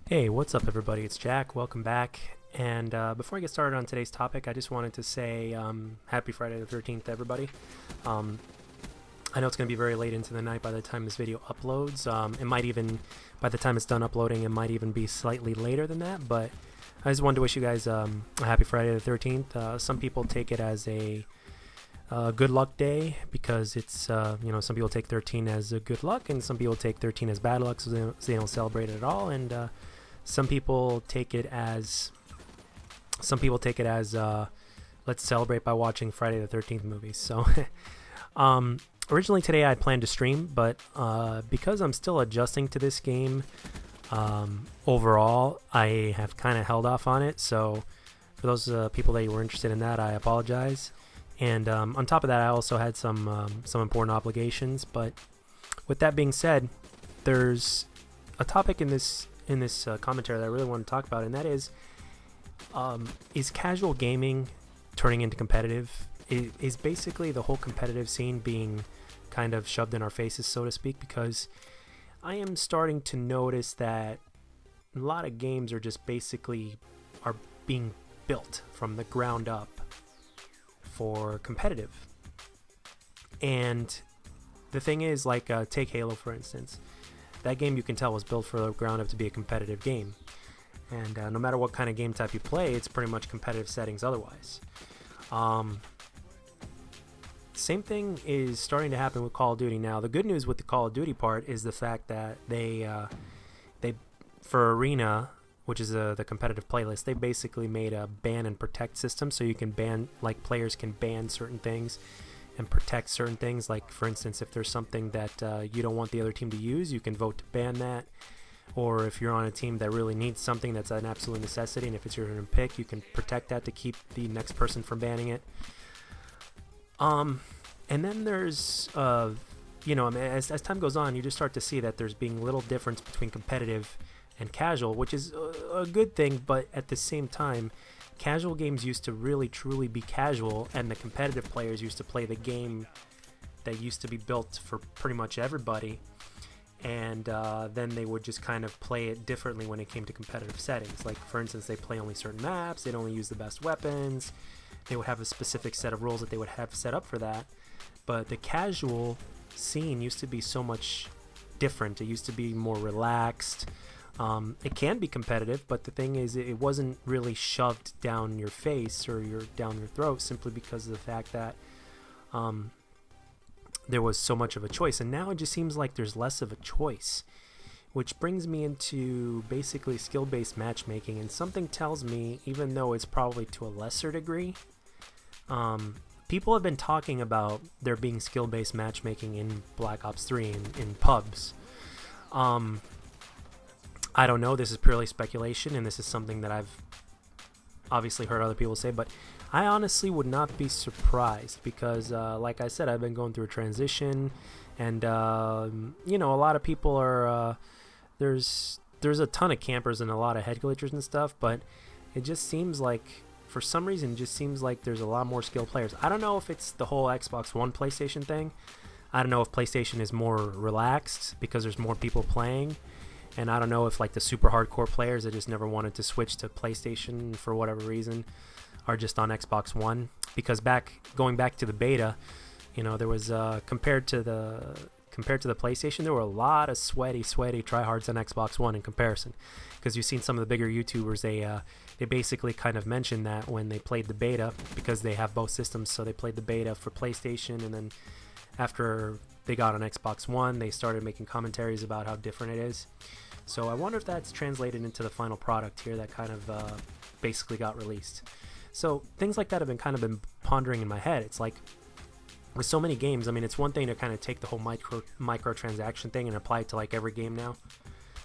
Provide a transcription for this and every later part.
Hey, what's up, everybody? It's Jack. Welcome back. And before I get started on today's topic, I just wanted to say happy Friday the 13th, everybody. Um, I know it's going to be very late into the night by the time this video uploads. It might even, by the time it's done uploading, it might even be slightly later than that. But I just wanted to wish you guys a happy Friday the 13th. Some people take it as a good luck day because it's, some people take 13 as a good luck and some people take 13 as bad luck, so they don't celebrate it at all. And some people take it as let's celebrate by watching Friday the 13th movies. So originally today I planned to stream, but because I'm still adjusting to this game, overall I have kind of held off on it. So for those people that were interested in that, I apologize. And on top of that, I also had some important obligations. But with that being said, there's a topic in this commentary that I really want to talk about, and that is casual gaming turning into competitive? Is basically the whole competitive scene being kind of shoved in our faces, so to speak? Because I am starting to notice that a lot of games are just basically are being built from the ground up for competitive. And the thing is, like, take Halo for instance. That game, you can tell, was built for the ground up to be a competitive game. And no matter what kind of game type you play, it's pretty much competitive settings otherwise. Same thing is starting to happen with Call of Duty now. The good news with the Call of Duty part is the fact that they for Arena, which is the competitive playlist, they basically made a ban and protect system, so you can ban, like, players can ban certain things and protect certain things. Like, for instance, if there's something that you don't want the other team to use, you can vote to ban that. Or if you're on a team that really needs something that's an absolute necessity, and if it's your turn to pick, you can protect that to keep the next person from banning it. And then there's, as time goes on, you just start to see that there's being little difference between competitive and casual, which is a good thing, but at the same time, casual games used to really truly be casual, and the competitive players used to play the game that used to be built for pretty much everybody. And then they would just kind of play it differently when it came to competitive settings. Like, for instance, they play only certain maps, they'd only use the best weapons, they would have a specific set of rules that they would have set up for that. But the casual scene used to be so much different. It used to be more relaxed. It can be competitive, but the thing is, it wasn't really shoved down your face or down your throat, simply because of the fact that there was so much of a choice. And now it just seems like there's less of a choice, which brings me into basically skill-based matchmaking. And something tells me, even though it's probably to a lesser degree, people have been talking about there being skill-based matchmaking in Black Ops 3 in pubs. I don't know, this is purely speculation, and this is something that I've obviously heard other people say, but I honestly would not be surprised because, like I said, I've been going through a transition, and, a lot of people are, there's a ton of campers and a lot of head glitchers and stuff, but it just seems like, for some reason, it just seems like there's a lot more skilled players. I don't know if it's the whole Xbox One PlayStation thing. I don't know if PlayStation is more relaxed because there's more people playing. And I don't know if, like, the super hardcore players that just never wanted to switch to PlayStation for whatever reason are just on Xbox One. Because going back to the beta, there was compared to the PlayStation, there were a lot of sweaty tryhards on Xbox One in comparison. Because you've seen some of the bigger YouTubers, they basically kind of mentioned that when they played the beta, because they have both systems, so they played the beta for PlayStation, and then after they got on Xbox One, they started making commentaries about how different it is. So I wonder if that's translated into the final product here that kind of basically got released. So things like that have been pondering in my head. It's like, with so many games, I mean, it's one thing to kind of take the whole microtransaction thing and apply it to, like, every game now.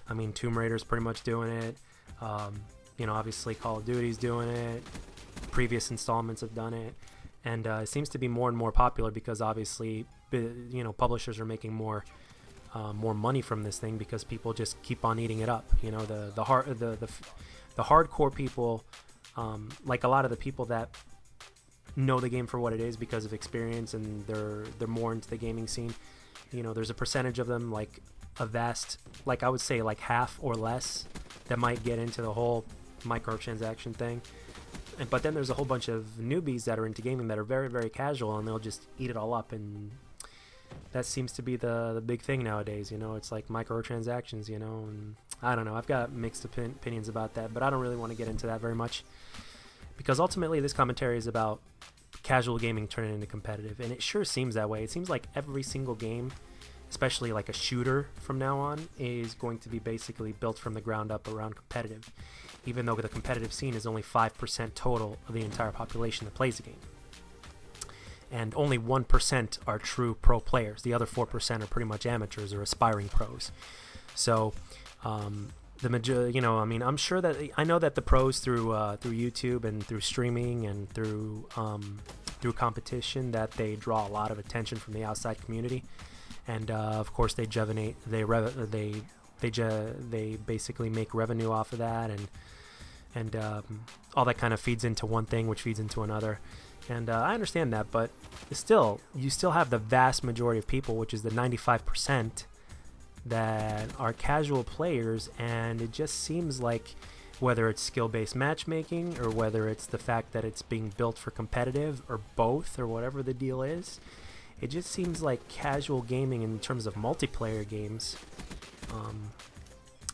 I mean, Tomb Raider's pretty much doing it. Obviously Call of Duty's doing it. Previous installments have done it. And it seems to be more and more popular because, obviously, publishers are making more money from this thing because people just keep on eating it up. The hardcore people, like a lot of the people that know the game for what it is because of experience, and they're more into the gaming scene. There's a percentage of them, like a vast, like I would say, like half or less that might get into the whole microtransaction thing. But then there's a whole bunch of newbies that are into gaming that are very, very casual, and they'll just eat it all up. And that seems to be the big thing nowadays. It's like microtransactions. And I don't know. I've got mixed opinions about that, but I don't really want to get into that very much, because ultimately this commentary is about casual gaming turning into competitive, and it sure seems that way. It seems like every single game, especially like a shooter from now on, is going to be basically built from the ground up around competitive, even though the competitive scene is only 5% total of the entire population that plays the game. And only 1% are true pro players. The other 4% are pretty much amateurs or aspiring pros. So the majority, I'm sure that I know that the pros through YouTube and through streaming and through competition, that they draw a lot of attention from the outside community, and of course they basically make revenue off of that, and all that kind of feeds into one thing, which feeds into another. And I understand that, but you still have the vast majority of people, which is the 95%, that are casual players. And it just seems like, whether it's skill-based matchmaking or whether it's the fact that it's being built for competitive, or both, or whatever the deal is, it just seems like casual gaming in terms of multiplayer games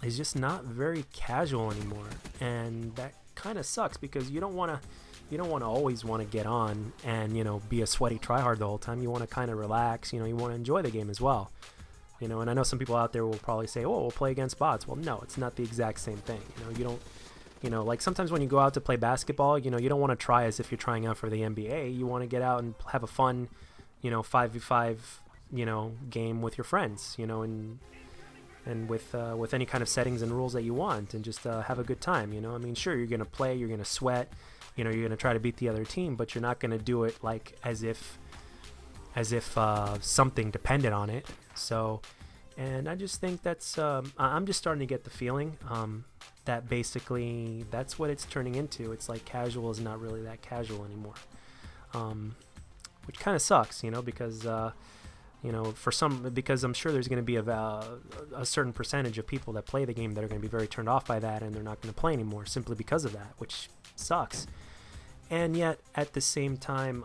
is just not very casual anymore. And that kind of sucks, because you don't want to always want to get on and be a sweaty tryhard the whole time. You want to kind of relax. You want to enjoy the game as well. And I know some people out there will probably say, "Oh, we'll play against bots." Well, no, it's not the exact same thing. You don't. Like sometimes when you go out to play basketball, you don't want to try as if you're trying out for the NBA. You want to get out and have a fun, 5v5, game with your friends, and with any kind of settings and rules that you want, and just have a good time. Sure, you're gonna play, you're gonna sweat, you're gonna try to beat the other team, but you're not gonna do it like as if something depended on it. So, and I just think that's I'm just starting to get the feeling that basically that's what it's turning into. It's like casual is not really that casual anymore, which kind of sucks, because because I'm sure there's going to be a certain percentage of people that play the game that are going to be very turned off by that, and they're not going to play anymore simply because of that, which sucks. And yet at the same time,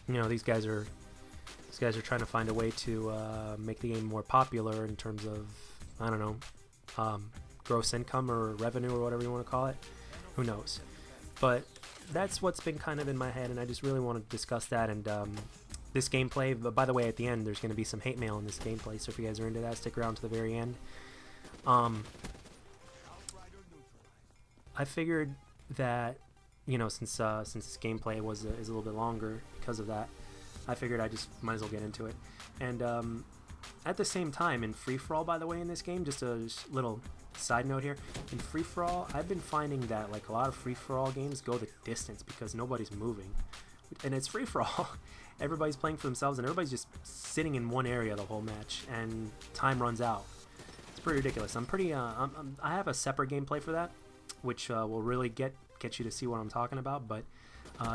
these guys are trying to find a way to make the game more popular in terms of, I don't know, gross income or revenue or whatever you want to call it. Who knows? But that's what's been kind of in my head, and I just really want to discuss that. And this gameplay, but by the way, at the end there's going to be some hate mail in this gameplay, so if you guys are into that, stick around to the very end. I figured that since this gameplay is a little bit longer because of that, I figured I just might as well get into it. And at the same time, in free-for-all, by the way, in this game, just a little side note here, in free-for-all, I've been finding that like a lot of free-for-all games go the distance because nobody's moving, and it's free-for-all. Everybody's playing for themselves, and everybody's just sitting in one area the whole match, and time runs out. It's pretty ridiculous. I have a separate gameplay for that, which will really get you to see what I'm talking about. But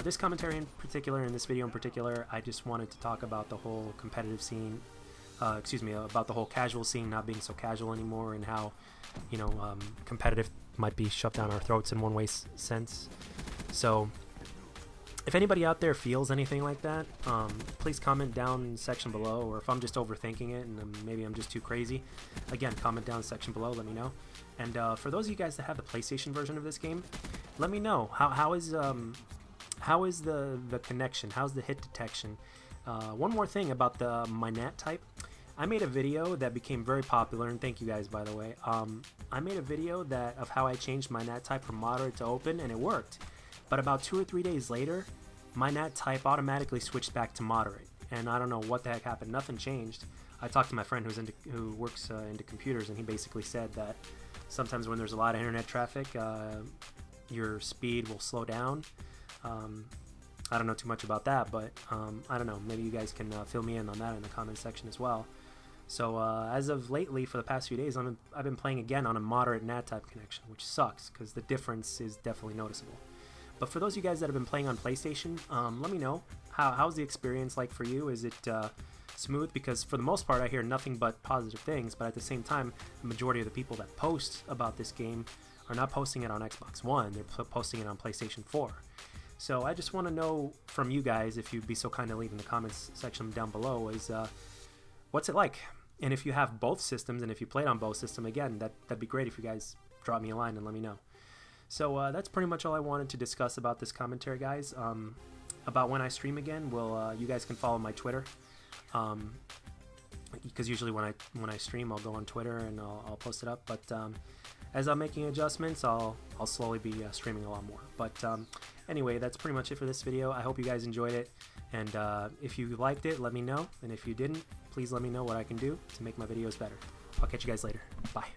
this commentary in particular, in this video in particular, I just wanted to talk about the whole competitive scene, about the whole casual scene not being so casual anymore, and how competitive might be shoved down our throats in one way sense. So if anybody out there feels anything like that, please comment down in the section below, or if I'm just overthinking it and maybe I'm just too crazy, again, comment down in the section below, let me know. And for those of you guys that have the PlayStation version of this game, let me know how is the connection, how's the hit detection. One more thing about my NAT type. I made a video that became very popular, and thank you guys, by the way. I made a video of how I changed my NAT type from moderate to open, and it worked. But about 2 or 3 days later, my NAT type automatically switched back to moderate, and I don't know what the heck happened. Nothing changed. I talked to my friend who works into computers, and he basically said that sometimes when there's a lot of internet traffic, your speed will slow down. I don't know too much about that, but I don't know. Maybe you guys can fill me in on that in the comment section as well. So as of lately, for the past few days, I've been playing again on a moderate NAT type connection, which sucks because the difference is definitely noticeable. But for those of you guys that have been playing on PlayStation, let me know how's the experience like for you. Is it smooth, because for the most part I hear nothing but positive things, but at the same time the majority of the people that post about this game are not posting it on Xbox One, they're posting it on PlayStation 4. So I just want to know from you guys, if you'd be so kind to leave in the comments section down below, is what's it like? And if you have both systems, and if you played on both systems, again, that'd be great if you guys drop me a line and let me know. So that's pretty much all I wanted to discuss about this commentary, guys. About when I stream again, you guys can follow my Twitter, because usually when I stream, I'll go on Twitter and I'll post it up. But as I'm making adjustments, I'll slowly be streaming a lot more. But anyway, that's pretty much it for this video. I hope you guys enjoyed it, and if you liked it, let me know, and if you didn't, please let me know what I can do to make my videos better. I'll catch you guys later. Bye.